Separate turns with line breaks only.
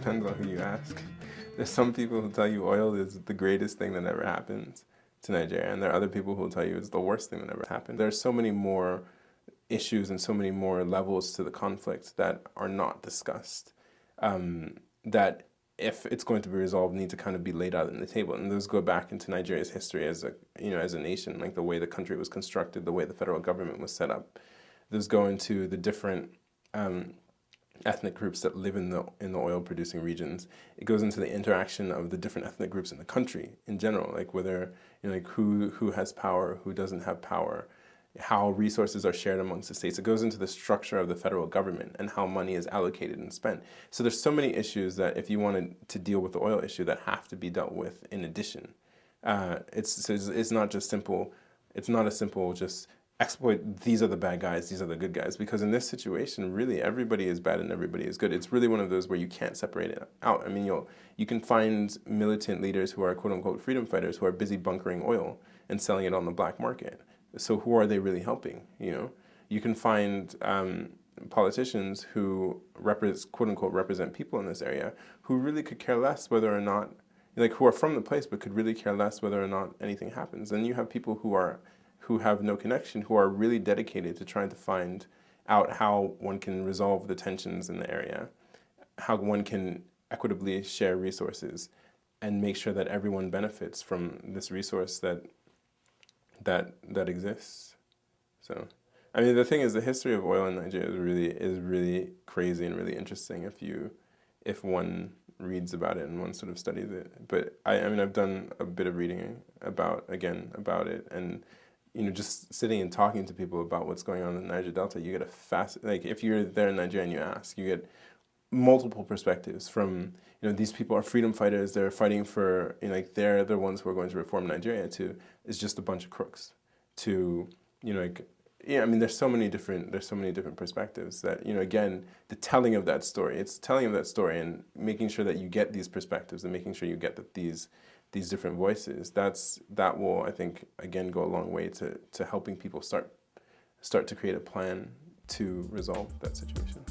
depends on who you ask. There's some people who tell you oil is the greatest thing that ever happened to Nigeria, and there are other people who will tell you it's the worst thing that ever happened. There's so many more issues and so many more levels to the conflict that are not discussed, that if it's going to be resolved, need to kind of be laid out on the table. And those go back into Nigeria's history as a, as a nation, like the way the country was constructed, the way the federal government was set up. Those go into the different ethnic groups that live in the oil producing regions. It goes into the interaction of the different ethnic groups in the country in general, like whether, like who has power, who doesn't have power, how resources are shared amongst the states. It goes into the structure of the federal government and how money is allocated and spent. So there's so many issues that if you wanted to deal with the oil issue that have to be dealt with in addition. It's not just simple, it's not a simple just exploit, these are the bad guys, these are the good guys, because in this situation, really everybody is bad and everybody is good. It's really one of those where you can't separate it out. I mean, you can find militant leaders who are quote unquote freedom fighters who are busy bunkering oil and selling it on the black market. So who are they really helping? You can find politicians who quote unquote represent people in this area who really could care less whether or not, like who are from the place but could really care less whether or not anything happens. And you have people who have no connection, who are really dedicated to trying to find out how one can resolve the tensions in the area, how one can equitably share resources and make sure that everyone benefits from this resource that exists. So, I mean, the thing is, the history of oil in Nigeria is really crazy and really interesting if one reads about it and one sort of studies it. But I mean, I've done a bit of reading about it, and just sitting and talking to people about what's going on in the Niger Delta, you get like if you're there in Nigeria and you ask, you get multiple perspectives from, these people are freedom fighters, they're fighting for, like they're the ones who are going to reform Nigeria, to is just a bunch of crooks, to, I mean, there's so many different perspectives that, again, the telling of that story, it's telling of that story and making sure that you get these perspectives and making sure you get that these different voices, that will, I think, again, go a long way to helping people start to create a plan to resolve that situation.